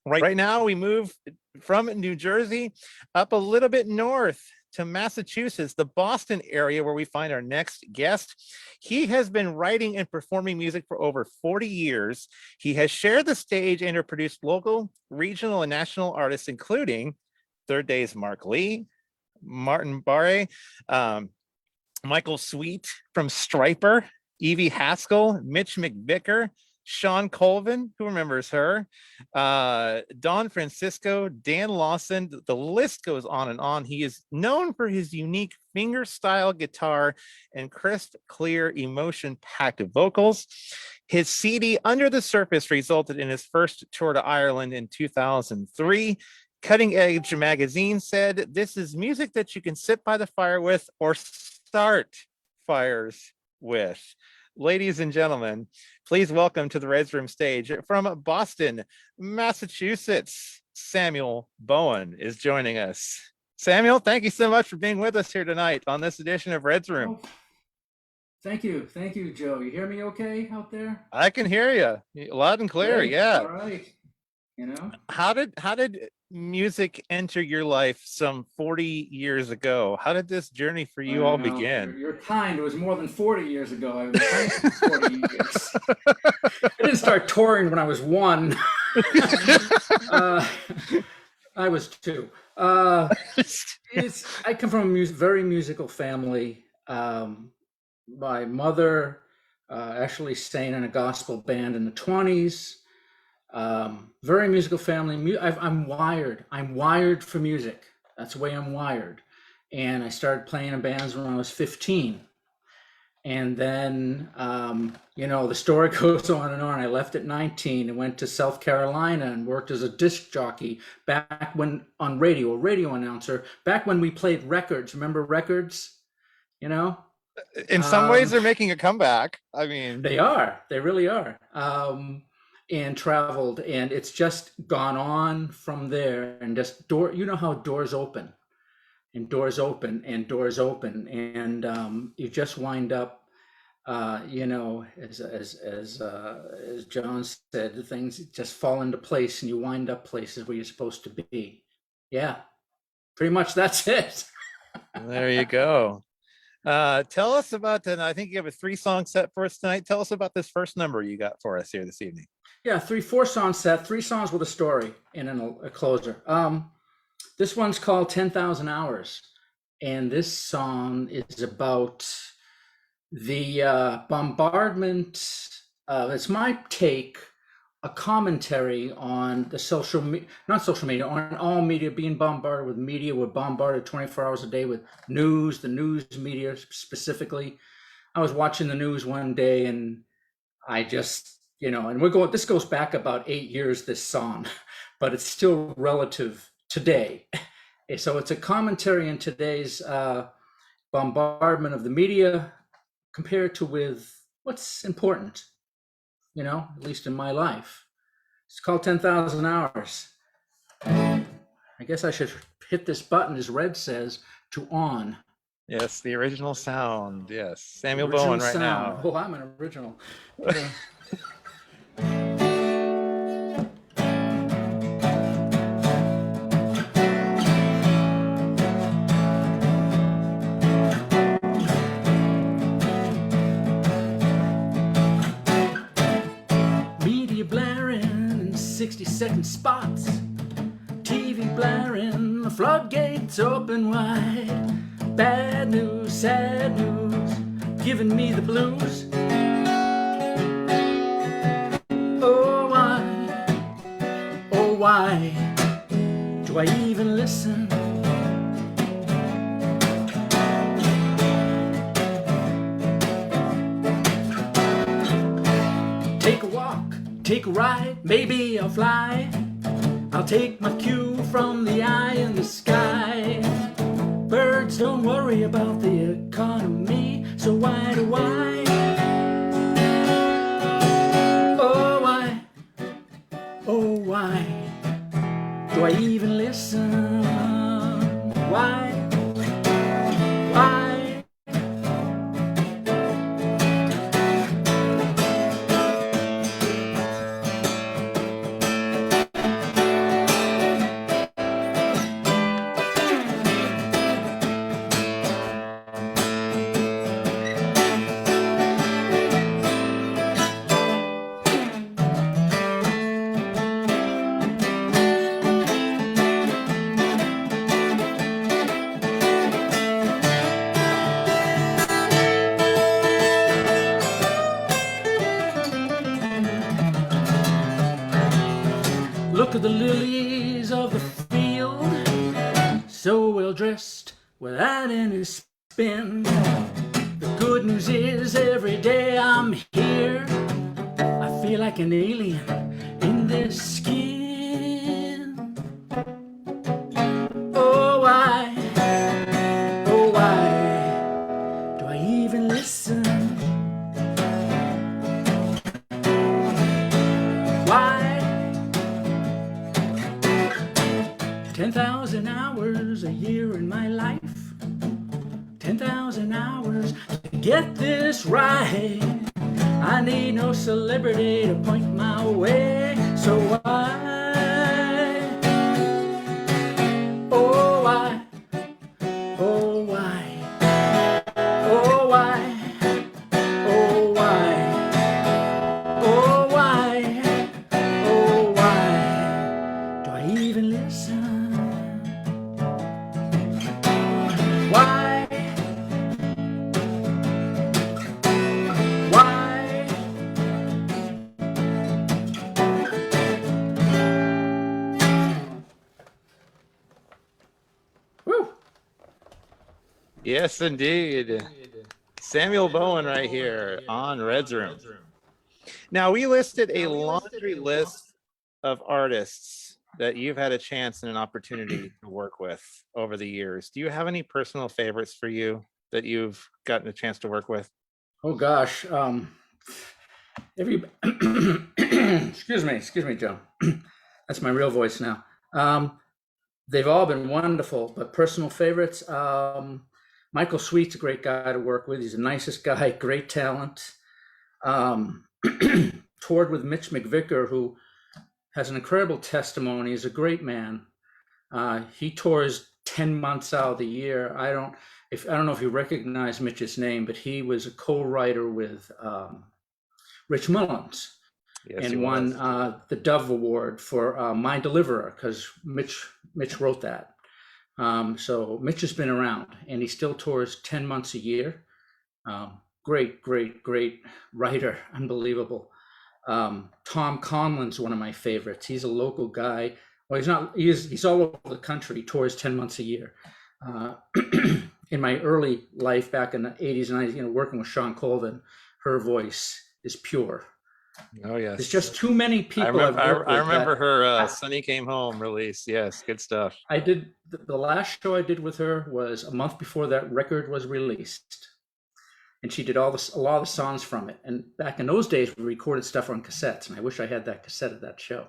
Right now, we move from New Jersey up a little bit north to Massachusetts, the Boston area, where we find our next guest. He has been writing and performing music for over 40 years. He has shared the stage and produced local, regional, and national artists, including Third Day's Mark Lee, Martin Barre, Michael Sweet from Striper, Evie Haskell, Mitch McVicker, Sean Colvin, who remembers her, Don Francisco, Dan Lawson. The list goes on and on. He is known for his unique finger-style guitar and crisp, clear, emotion-packed vocals. His CD, Under the Surface, resulted in his first tour to Ireland in 2003. Cutting Edge magazine said, "This is music that you can sit by the fire with or start fires with." Ladies and gentlemen, please welcome to the Reds Room stage from Boston, Massachusetts, Samuel Bowen is joining us. Samuel, thank you so much for being with us here tonight on this edition of Reds Room. Oh, thank you, Joe. You hear me okay out there? I can hear you loud and clear. Great. Yeah. All right. You know, how did music enter your life some 40 years ago? How did this journey for you all begin? You're kind. It was more than 40 years ago. I've been playing for 40 years. I didn't start touring when I was 1. I was 2. I come from a very musical family. My mother actually sang in a gospel band in the 20s. Very musical family. I'm wired for music. That's the way I'm wired. And I started playing in bands when I was 15. And then, the story goes on and on. I left at 19 and went to South Carolina and worked as a disc jockey back when on radio, a radio announcer, back when we played records. Remember records? In some ways they're making a comeback. I mean, they are. They really are. And traveled, and it's just gone on from there. And just how doors open, and doors open, and doors open, and you just wind up, as John said, things just fall into place, and you wind up places where you're supposed to be. Yeah, pretty much that's it. There you go. Tell us about that. I think you have a 3-song set for us tonight. Tell us about this first number you got for us here this evening. Yeah, 4-song set, 3 songs with a story and then a closer. This one's called 10,000 Hours. And this song is about the bombardment. It's my take, a commentary on the not social media, on all media, being bombarded with media. We're bombarded 24 hours a day with news, the news media specifically. I was watching the news one day and I just, and this goes back about 8 years, this song, but it's still relative today. So it's a commentary in today's bombardment of the media compared to with what's important, at least in my life. It's called 10,000 Hours. I guess I should hit this button, as Red says, to on. Yes, the original sound. Yes, Samuel Bowen right now. Oh, I'm an original. Media blaring in 60-second spots. TV blaring, the floodgates open wide. Bad news, sad news, giving me the blues. Why do I even listen? Take a walk, take a ride, maybe I'll fly. I'll take my cue from the eye in the sky. Birds don't worry about the economy, so why do I? Oh, why do I even listen? Why? Look at the lilies of the field, so well dressed without any spin. The good news is every day I'm here, I feel like an alien in this skin. Oh why do I even listen? Why? 10,000 hours a year in my life, 10,000 hours to get this right. I need no celebrity to point my way. So why? Oh why? Oh why? Oh why? Oh why? Oh why? Oh why do I even listen? Why? Why? Woo! Yes, indeed. Samuel Bowen right here on Red's Room. Now, we listed a laundry list of artists that you've had a chance and an opportunity to work with over the years. Do you have any personal favorites for you that you've gotten a chance to work with? Oh gosh, every excuse me, Joe. That's my real voice now. They've all been wonderful, but personal favorites. Michael Sweet's a great guy to work with. He's the nicest guy, great talent. Toured with Mitch McVicker, who has an incredible testimony. He's a great man. He tours 10 months out of the year. I don't know if you recognize Mitch's name, but he was a co-writer with Rich Mullins, Yes, and won the Dove Award for My Deliverer, because Mitch wrote that. So Mitch has been around, and he still tours 10 months a year. Great writer, unbelievable. Tom Conlon's one of my favorites. He's a local guy. Well, he's not. He's all over the country. He tours 10 months a year. In my early life, back in the 80s and 90s, working with Sean Colvin, her voice is pure. Oh yes. There's just too many people. I remember her Sunny Came Home release. Yes, good stuff. I did the last show I did with her was a month before that record was released, and she did a lot of the songs from it. And back in those days, we recorded stuff on cassettes, and I wish I had that cassette of that show.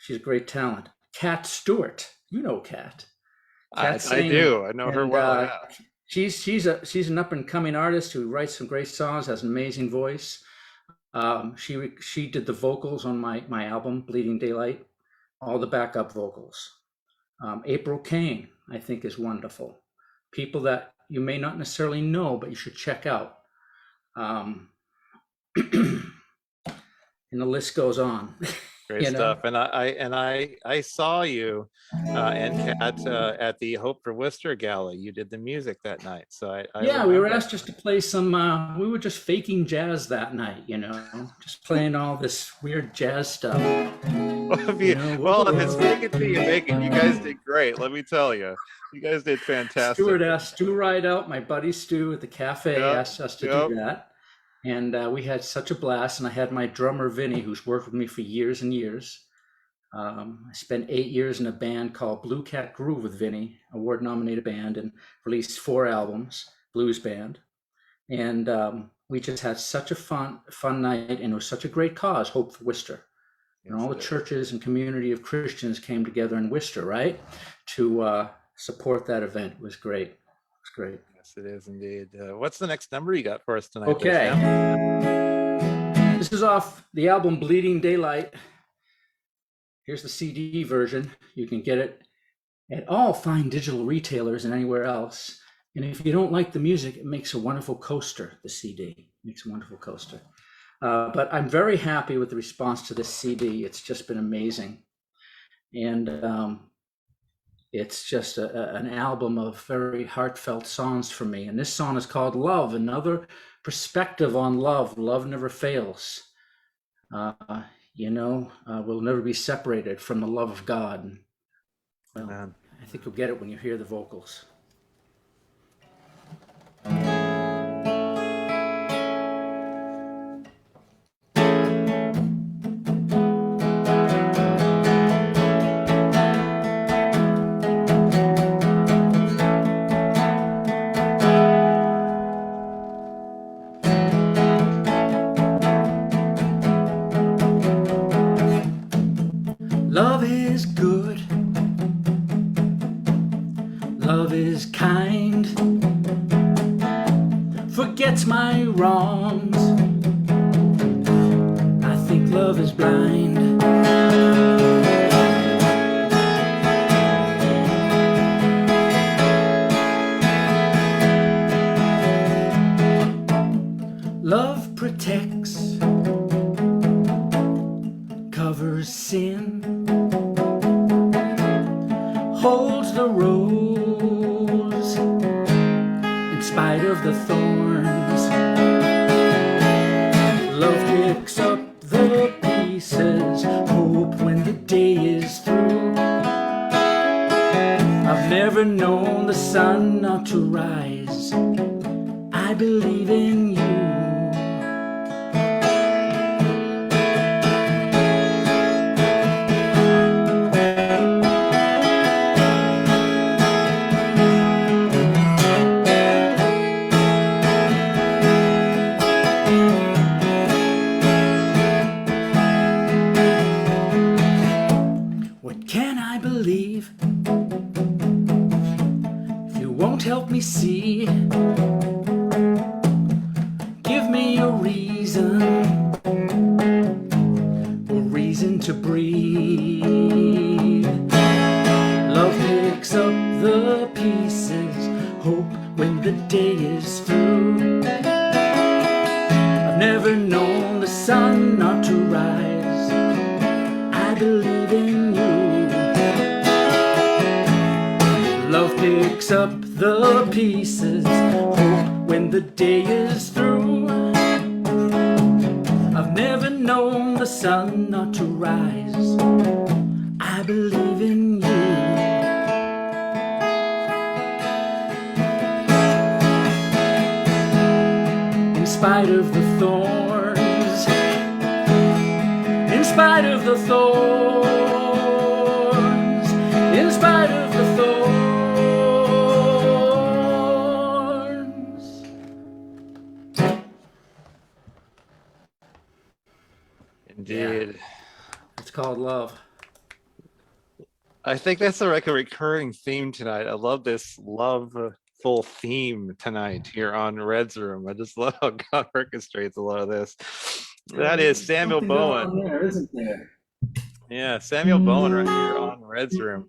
She's a great talent. Kat Stewart, you know Kat. I do. I know her well. Yeah. She's an up and coming artist who writes some great songs, has an amazing voice. She did the vocals on my album Bleeding Daylight, all the backup vocals. April Kane, I think, is wonderful. People that you may not necessarily know, but you should check out. And the list goes on. Great stuff. And I saw you and Kat at the Hope for Worcester Gala. You did the music that night. So we were asked just to play some. We were just faking jazz that night, just playing all this weird jazz stuff. Well, if it's fake it till you make it, you guys did great. Let me tell you, you guys did fantastic. Stuart asked Stu Rideout, my buddy Stu at the cafe, asked us to do that. And we had such a blast. And I had my drummer, Vinny, who's worked with me for years and years. I spent 8 years in a band called Blue Cat Groove with Vinny, award-nominated band, and released 4 albums, blues band. And we just had such a fun night, and it was such a great cause, Hope for Worcester. And all the churches and community of Christians came together in Worcester, right, to support that event. It was great. It was great. Yes, it is indeed. What's the next number you got for us tonight? Okay. This is off the album Bleeding Daylight. Here's the CD version. You can get it at all fine digital retailers and anywhere else. And if you don't like the music, it makes a wonderful coaster, the CD. It makes a wonderful coaster. But I'm very happy with the response to this CD. It's just been amazing. And it's just an album of very heartfelt songs for me. And this song is called Love, another perspective on love. Love never fails. we'll never be separated from the love of God. And, well, Man. I think you'll get it when you hear the vocals. Love is good. Love is kind. Forgets my wrongs. I think love is blind. Love protects, covers sin, holds the rose in spite of the thorns. Love picks up the pieces, hope when the day is through. I've never known the sun not to rise. I believe in you. What can I believe if you won't help me see? Give me a reason to breathe. Love picks up the pieces, hope when the day is through. I've never known the sun not to rise. I believe in you. Love picks up the pieces, hope when the day is through. I've never known the sun not to rise. I believe in you. In spite of the thorns, in spite of the thorns, in spite of the thorns. Indeed. It's called love. I think that's like a recurring theme tonight. I love this loveful theme tonight here on Red's Room. I just love how God orchestrates a lot of this. That is Samuel Something going Bowen. on there, isn't there? Yeah, Samuel Bowen right here on Red's Room.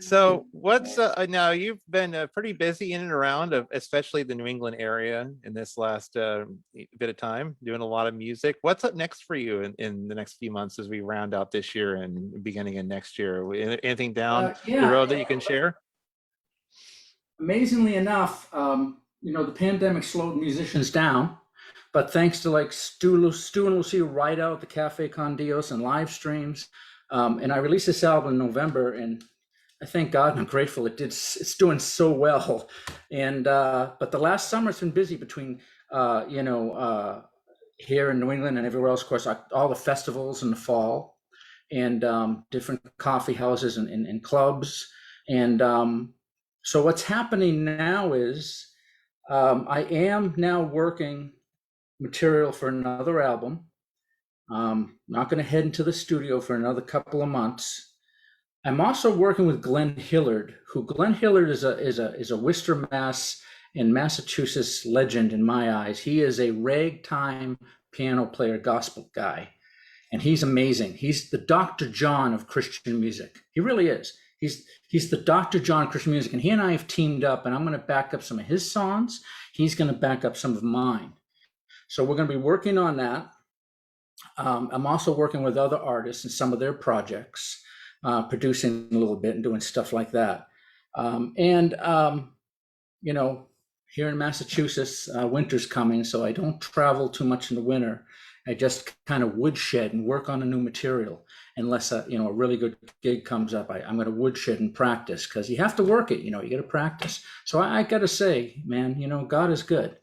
So what's now you've been pretty busy in and around of especially the New England area in this last bit of time, doing a lot of music. What's up next for you in the next few months as we round out this year and beginning of next year? Anything down the road that you can share? Amazingly enough, the pandemic slowed musicians down, but thanks to like Stu and Lucia Ride Out, the Cafe Con Dios, and live streams, and I released this album in November, and I thank God and I'm grateful it's doing so well. And but the last summer it's been busy between here in New England and everywhere else. Of course, all the festivals in the fall, and different coffee houses and clubs. And so what's happening now is I am now working material for another album. Not going to head into the studio for another couple of months. I'm also working with Glenn Hillard, Glenn Hillard is a Worcester, Mass. And Massachusetts legend in my eyes. He is a ragtime piano player, gospel guy, and he's amazing. He's the Dr. John of Christian music. He really is. He's the Dr. John of Christian music, and he and I have teamed up, and I'm going to back up some of his songs. He's going to back up some of mine. So we're going to be working on that. I'm also working with other artists in some of their projects, producing a little bit and doing stuff like that. Here in Massachusetts, winter's coming, so I don't travel too much in the winter. I just kind of woodshed and work on a new material. Unless a really good gig comes up, I'm going to woodshed and practice, because you have to work it. You got to practice. So I got to say, man, God is good.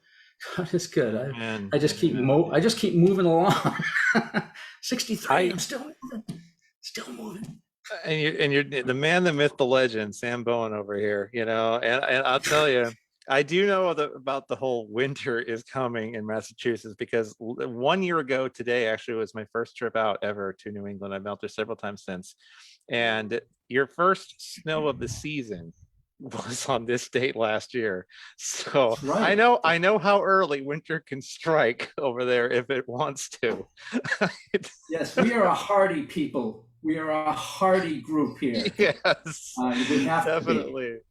God is good. I just keep moving along. 63. I'm still moving. And you're the man, the myth, the legend, Sam Bowen over here. And I'll tell you, I do know about the whole winter is coming in Massachusetts, because 1 year ago today actually was my first trip out ever to New England. I've been out there several times since, and your first snow of the season was on this date last year. So right. I know how early winter can strike over there if it wants to. Yes, we are a hardy people. We are a hardy group here. Yes, we have definitely. To be.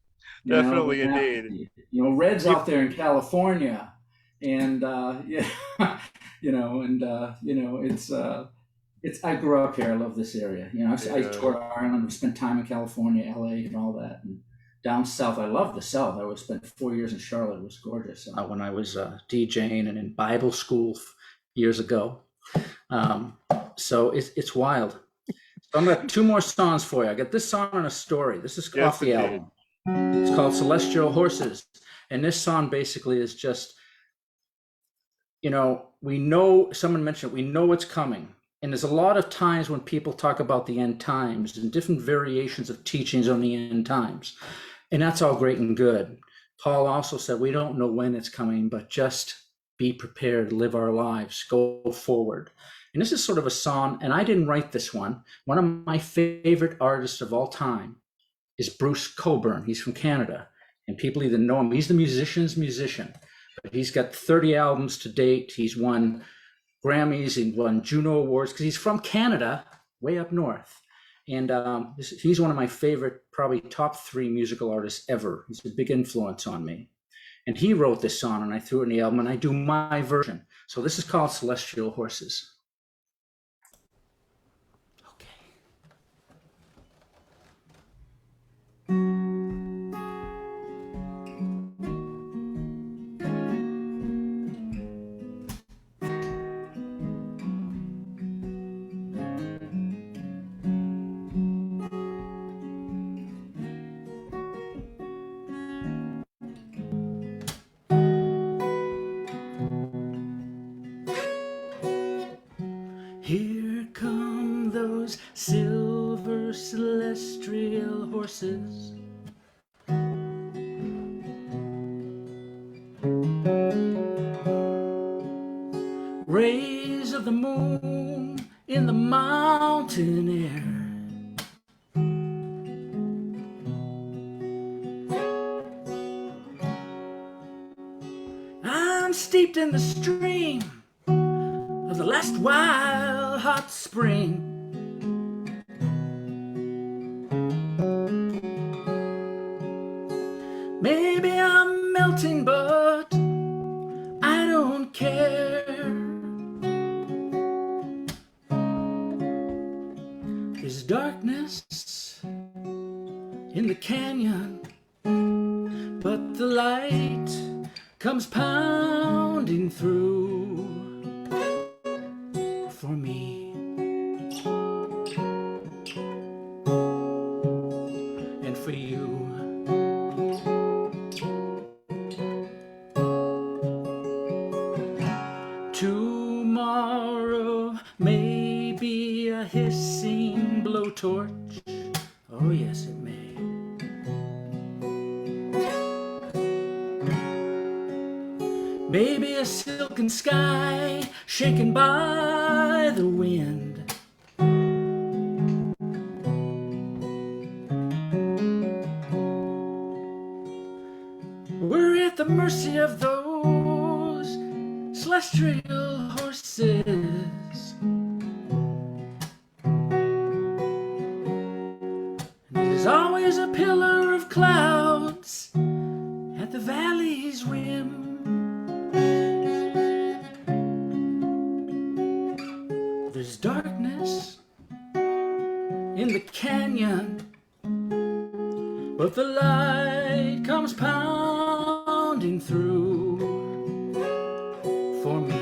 Definitely, indeed. Red's out there in California, and it's. I grew up here. I love this area. I toured Ireland, spent time in California, LA, and all that, and down south. I love the South. I spent 4 years in Charlotte. It was gorgeous when I was DJing and in Bible school years ago. So it's wild. So I'm got 2 more songs for you. I got this song and a story. This is off the album. It's called Celestial Horses. And this song basically is just, we know, someone mentioned it, we know it's coming. And there's a lot of times when people talk about the end times and different variations of teachings on the end times. And that's all great and good. Paul also said, we don't know when it's coming, but just be prepared, live our lives, go forward. And this is sort of a song, and I didn't write this one. One of my favorite artists of all time is Bruce Cockburn. He's from Canada, and people either know him. He's the musician's musician. But he's got 30 albums to date. He's won Grammys, he won Juno Awards, because he's from Canada, way up north. And he's one of my favorite, probably top 3 musical artists ever. He's a big influence on me. And he wrote this song, and I threw it in the album, and I do my version. So this is called Celestial Horses. Here come those silver celestial horses. Rays of the moon in the mountain air. I'm steeped in the stream of the last wild hot spring. Maybe I'm melting, but I don't care. There's darkness in the canyon, but the light comes pounding through for me and for you. Tomorrow may be a hissing blowtorch. Oh yes, it may. Maybe a silken sky shaken by the wind. We're at the mercy of those celestial horses. And there's always a pillar of clouds at the valley's rim. There's darkness in the canyon, but the light comes pounding through for me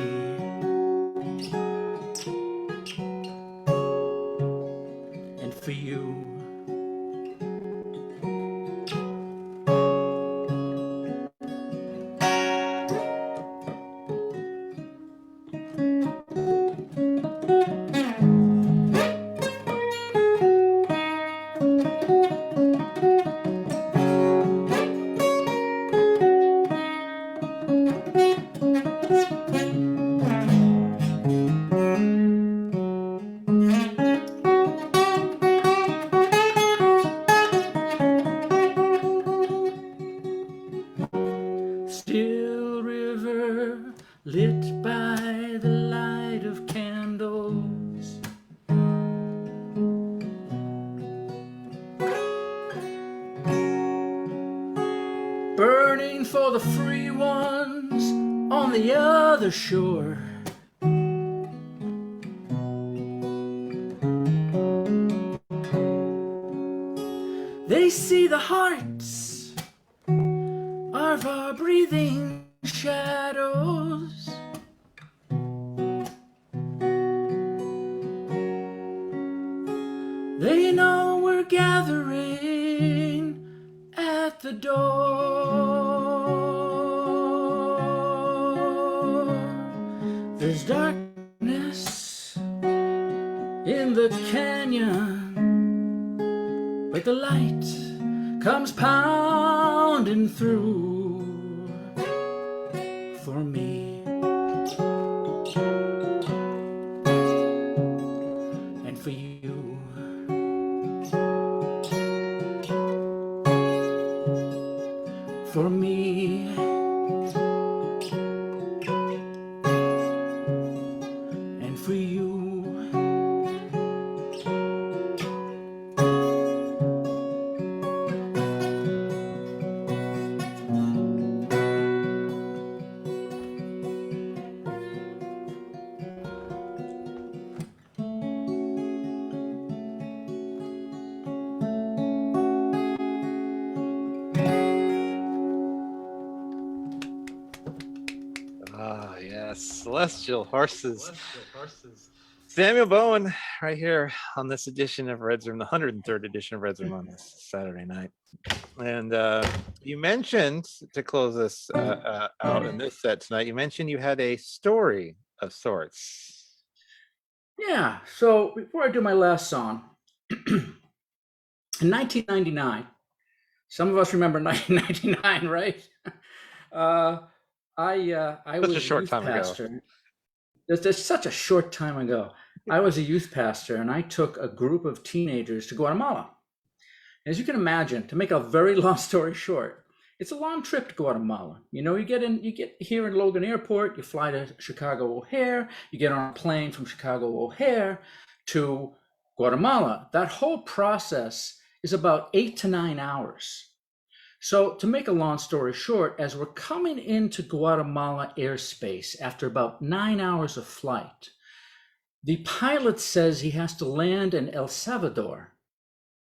and for you. Still river lit by the light of candles, burning for the free ones on the other shore. They see the hearts of our breathing shadows. They know we're gathering at the door. There's darkness in the canyon, but the light comes pounding through for me and for you. For me and for you. Ah, yes, Celestial Horses. Samuel Bowen, right here on this edition of Red's Room, the 103rd edition of Red's Room on this Saturday night. And you mentioned, to close us out in this set tonight, you mentioned you had a story of sorts. Yeah, so before I do my last song, in 1999, some of us remember 1999, right? I was Such a short youth time pastor. ago. There's such a short time ago. I was a youth pastor, and I took a group of teenagers to Guatemala. As you can imagine, to make a very long story short, it's a long trip to Guatemala. You know, you get here in Logan Airport, you fly to Chicago O'Hare, you get on a plane from Chicago O'Hare to Guatemala. That whole process is about 8 to 9 hours. So to make a long story short, as we're coming into Guatemala airspace after about 9 hours of flight, the pilot says he has to land in El Salvador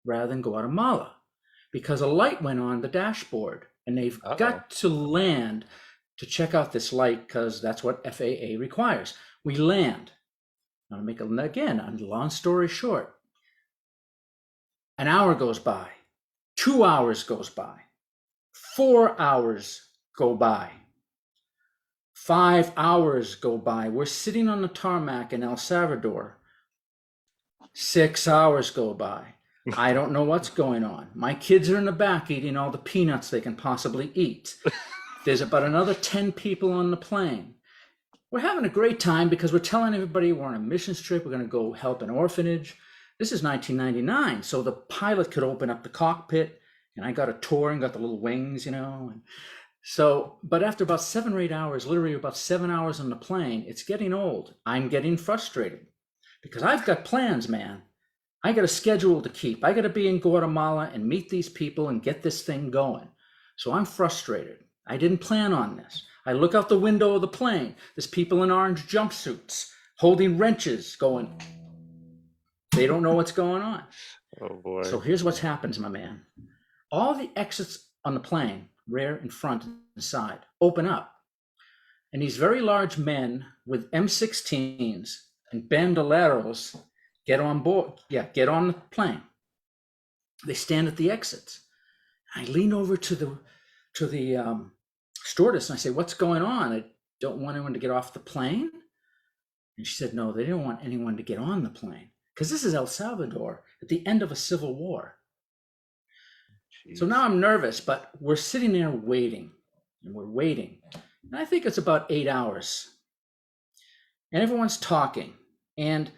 rather than Guatemala because a light went on the dashboard, and they've got to land to check out this light because that's what FAA requires. We land. Now to make a long story short, an hour goes by, 2 hours goes by, 4 hours go by, 5 hours go by. We're sitting on the tarmac in El Salvador. 6 hours go by. I don't know what's going on. My kids are in the back eating all the peanuts they can possibly eat. There's about another 10 people on the plane. We're having a great time because we're telling everybody we're on a missions trip. We're going to go help an orphanage. This is 1999, so the pilot could open up the cockpit, and I got a tour and got the little wings, you know. And so, but after about 7 or 8 hours, literally about 7 hours on the plane, it's getting old. I'm getting frustrated because I've got plans, man. I got a schedule to keep. I got to be in Guatemala and meet these people and get this thing going. So I'm frustrated. I didn't plan on this. I look out the window of the plane. There's people in orange jumpsuits holding wrenches going. They don't know what's going on. Oh boy. So here's what happens, my man. All the exits on the plane, rear and front and side, open up. And these very large men with M16s and bandoleros Get on board. Yeah, get on the plane. They stand at the exits. I lean over to the stewardess and I say, "What's going on? I don't want anyone to get off the plane." And she said, "No, they didn't want anyone to get on the plane because this is El Salvador at the end of a civil war." So now Jeez. I'm nervous, but we're sitting there waiting, and we're waiting. And I think it's about 8 hours. And everyone's talking, and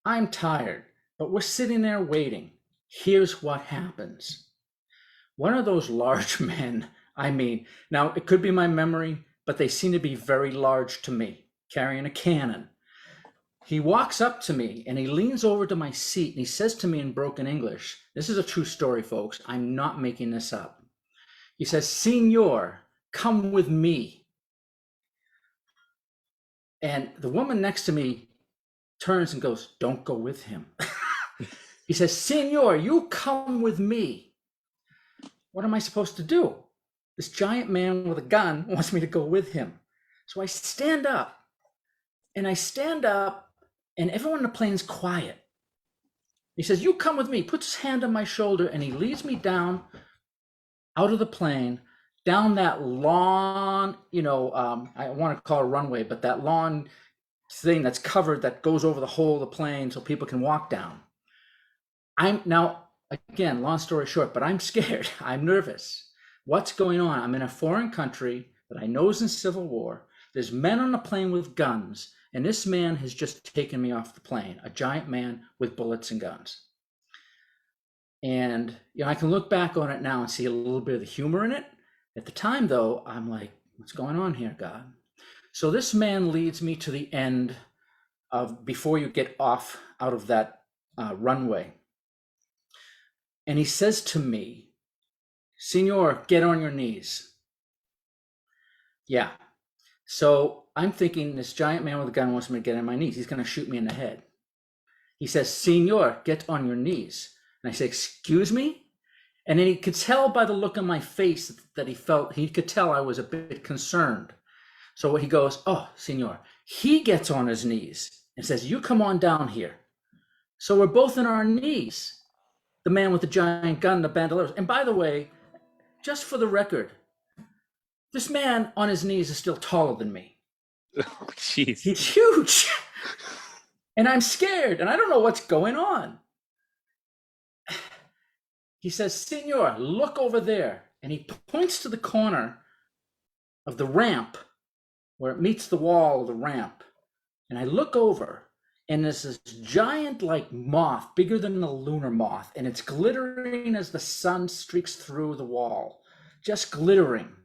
I'm tired, but we're sitting there waiting. Here's what happens. One of those large men, I mean, now it could be my memory, but they seem to be very large to me, carrying a cannon. He walks up to me and he leans over to my seat and he says to me in broken English, this is a true story, folks. I'm not making this up. He says, "Senor, come with me." And the woman next to me turns and goes, "Don't go with him." He says, "Senor, you come with me." What am I supposed to do? This giant man with a gun wants me to go with him. So I stand up and everyone in the plane's quiet. He says, "You come with me," puts his hand on my shoulder, and he leads me down out of the plane, down that long, I want to call it a runway, but that long thing that's covered that goes over the whole of the plane so people can walk down. I'm now, again, long story short, but I'm scared. I'm nervous. What's going on? I'm in a foreign country that I know is in civil war. There's men on the plane with guns, and this man has just taken me off the plane, a giant man with bullets and guns. And I can look back on it now and see a little bit of the humor in it. At the time, though, I'm like, what's going on here, God? So this man leads me to the end of before you get off out of that runway. And he says to me, "Senor, get on your knees." Yeah. So I'm thinking this giant man with a gun wants me to get on my knees. He's going to shoot me in the head. He says, "Senor, get on your knees." And I say, "Excuse me?" And then he could tell by the look on my face that he could tell I was a bit concerned. So he goes, "Oh, senor." He gets on his knees and says, "You come on down here." So we're both on our knees. The man with the giant gun, the bandoleros. And by the way, just for the record, this man on his knees is still taller than me. Oh, jeez. He's huge. And I'm scared and I don't know what's going on. He says, "Senor, look over there." And he points to the corner of the ramp where it meets the wall of the ramp. And I look over and there's this giant like moth, bigger than the lunar moth. And it's glittering as the sun streaks through the wall, just glittering.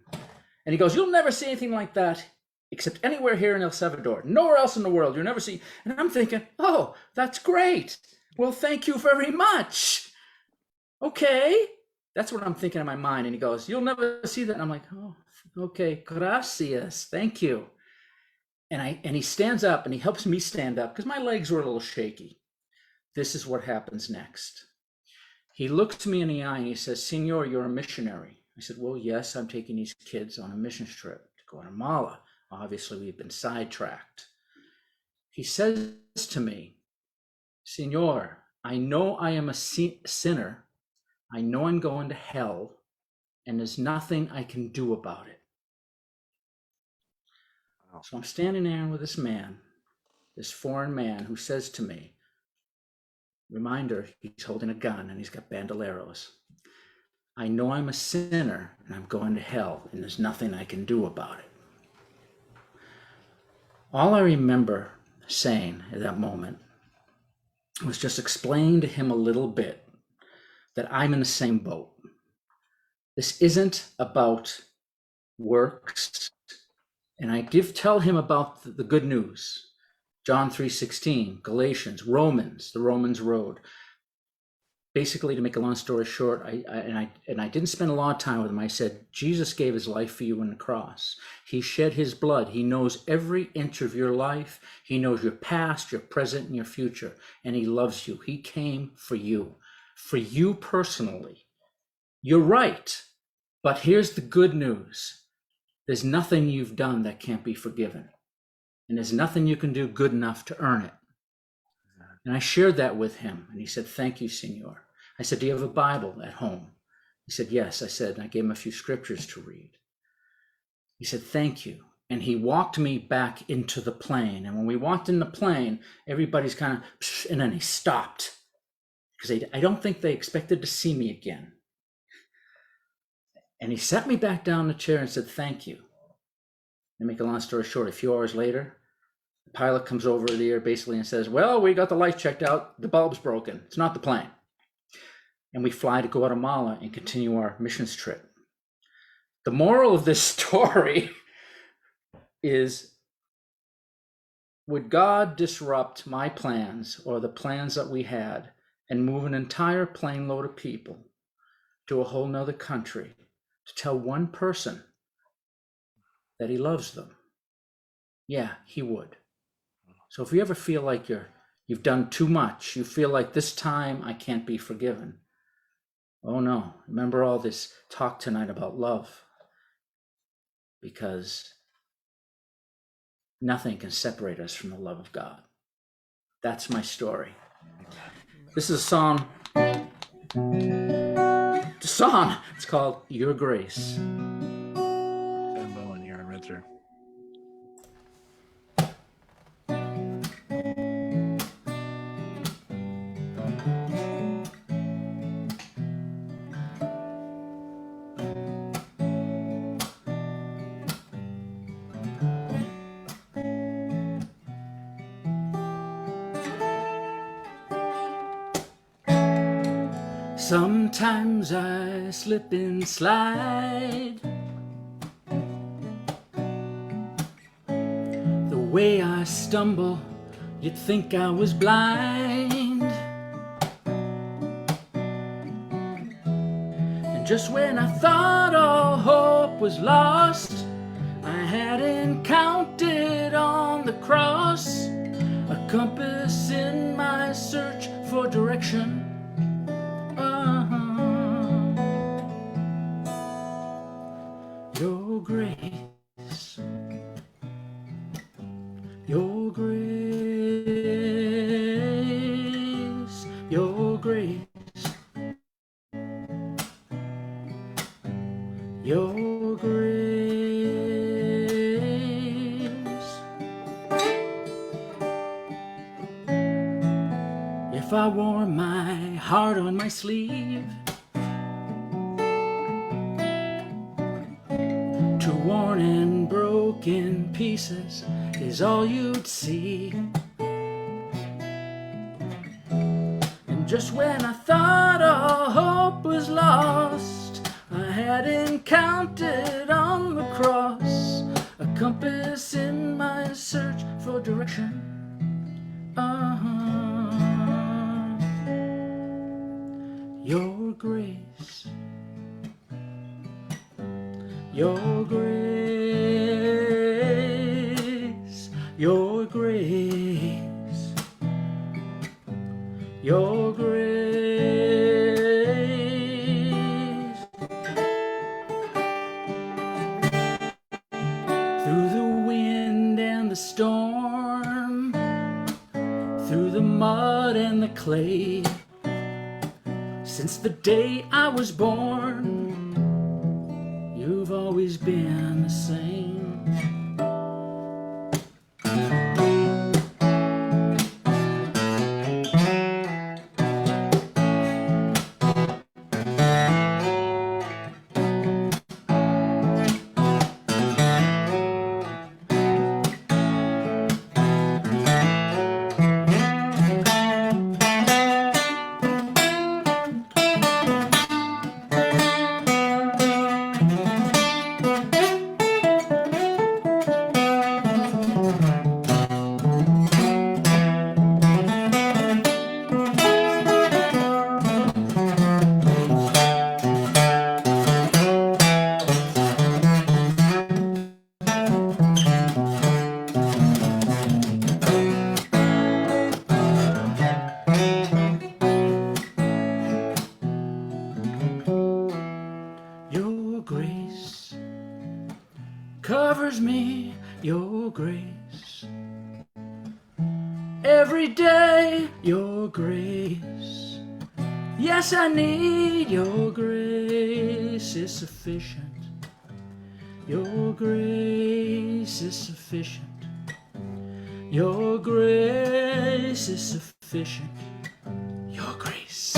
And he goes, "You'll never see anything like that except anywhere here in El Salvador. Nowhere else in the world. You'll never see." And I'm thinking, "Oh, that's great. Well, thank you very much." Okay. That's what I'm thinking in my mind. And he goes, "You'll never see that." And I'm like, "Oh, okay. Gracias. Thank you." And he stands up and he helps me stand up because my legs were a little shaky. This is what happens next. He looks me in the eye and he says, "Senor, you're a missionary." I said, "Well, yes, I'm taking these kids on a mission trip to Guatemala. Obviously, we've been sidetracked." He says to me, "Senor, I know I am a sinner. I know I'm going to hell, and there's nothing I can do about it." Wow. So I'm standing there with this man, this foreign man who says to me, reminder, he's holding a gun and he's got bandoleros, "I know I'm a sinner and I'm going to hell, and there's nothing I can do about it." All I remember saying at that moment was just explain to him a little bit that I'm in the same boat. This isn't about works. And I tell him about the good news. John 3:16, Galatians, Romans, the Romans road. Basically, to make a long story short, I didn't spend a lot of time with him. I said, Jesus gave his life for you on the cross. He shed his blood. He knows every inch of your life. He knows your past, your present, and your future. And he loves you. He came for you personally. You're right. But here's the good news. There's nothing you've done that can't be forgiven. And there's nothing you can do good enough to earn it. And I shared that with him, and he said, "Thank you, Senor." I said, "Do you have a Bible at home?" He said, "Yes." I said, and I gave him a few scriptures to read. He said, "Thank you." And he walked me back into the plane. And when we walked in the plane, everybody's kind of, and then he stopped because I don't think they expected to see me again. And he sat me back down in the chair and said, "Thank you." To make a long story short, a few hours later, the pilot comes over the air basically and says, "Well, we got the lights checked out. The bulb's broken. It's not the plane." And we fly to Guatemala and continue our missions trip. The moral of this story is, would God disrupt my plans or the plans that we had and move an entire plane load of people to a whole nother country to tell one person that he loves them? Yeah, he would. So if you ever feel like you've done too much, you feel like this time I can't be forgiven, oh no, remember all this talk tonight about love, because nothing can separate us from the love of God. That's my story. This is a song. It's called Your Grace. Bowen here on Red Sir. Sometimes I slip and slide. The way I stumble, you'd think I was blind. And just when I thought all hope was lost, I had encountered on the cross a compass in my search for direction. Your grace, your grace, your grace, your grace. If I wore my heart on my sleeve, worn and broken pieces is all you'd see. And just when I thought all hope was lost, I had encountered on the cross a compass in my search for direction. Your grace, your grace, your grace, your grace. Through the wind and the storm, through the mud and the clay, since the day I was born, you've always been the same. Your grace covers me, your grace. Every day, your grace. Yes, I need your grace is sufficient. Your grace is sufficient. Your grace is sufficient. Your grace.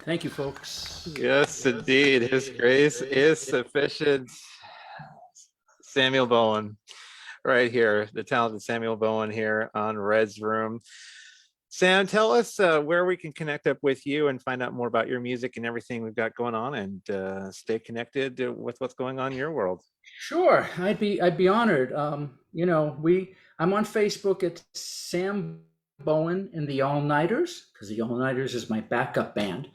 Thank you, folks. Yes, indeed. His grace is sufficient. Samuel Bowen, right here, the talented Samuel Bowen here on Red's Room. Sam, tell us where we can connect up with you and find out more about your music and everything we've got going on, and stay connected with what's going on in your world. Sure, I'd be honored. I'm on Facebook at Sam Bowen and the All Nighters, because the All Nighters is my backup band.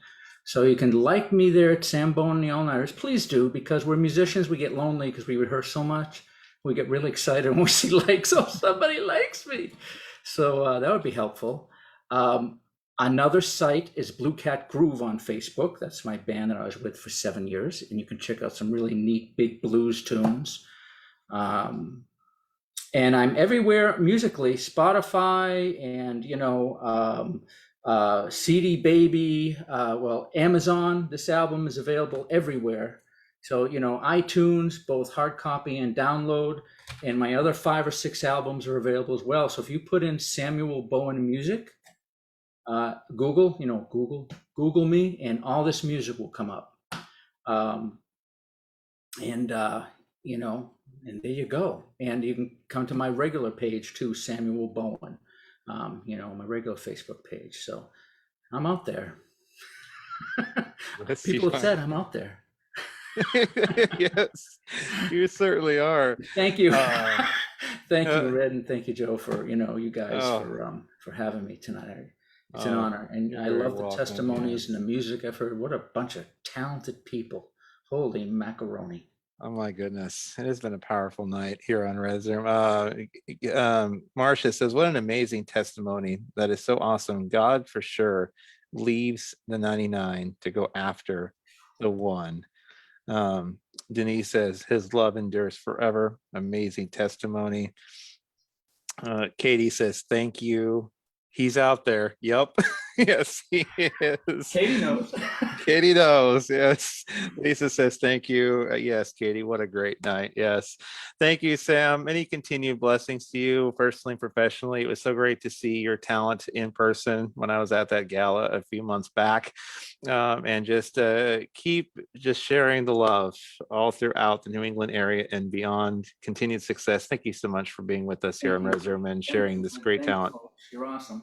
So you can like me there at Sam Bowen and the All Nighters. Please do, because we're musicians. We get lonely because we rehearse so much. We get really excited when we see likes. Oh, somebody likes me. So that would be helpful. Another site is Blue Cat Groove on Facebook. That's my band that I was with for 7 years, and you can check out some really neat big blues tunes. And I'm everywhere musically, Spotify and CD Baby, Amazon. This album is available everywhere. So iTunes, both hard copy and download, and my other 5 or 6 albums are available as well. So if you put in Samuel Bowen music, Google me, and all this music will come up. And there you go. And you can come to my regular page too, Samuel Bowen, my regular Facebook page. So I'm out there. People have said I'm out there. Yes, you certainly are. Thank you. Thank you, Red, and thank you, Joe, for you guys for having me tonight. It's an honor, and I love the testimonies and the music I've heard. What a bunch of talented people! Holy macaroni! Oh my goodness, it has been a powerful night here on Red Room. Marcia says, "What an amazing testimony! That is so awesome. God for sure leaves the 99 to go after the one." Denise says, "His love endures forever." Amazing testimony. Katie says, "Thank you. He's out there." Yep. Yes, he is. Katie knows. Katie knows. Yes. Lisa says, "Thank you." Yes, Katie, what a great night. Yes. Thank you, Sam. Many continued blessings to you personally and professionally. It was so great to see your talent in person when I was at that gala a few months back. And just keep just sharing the love all throughout the New England area and beyond. Continued success. Thank you so much for being with us here on Red Room and sharing this great talent. You're awesome.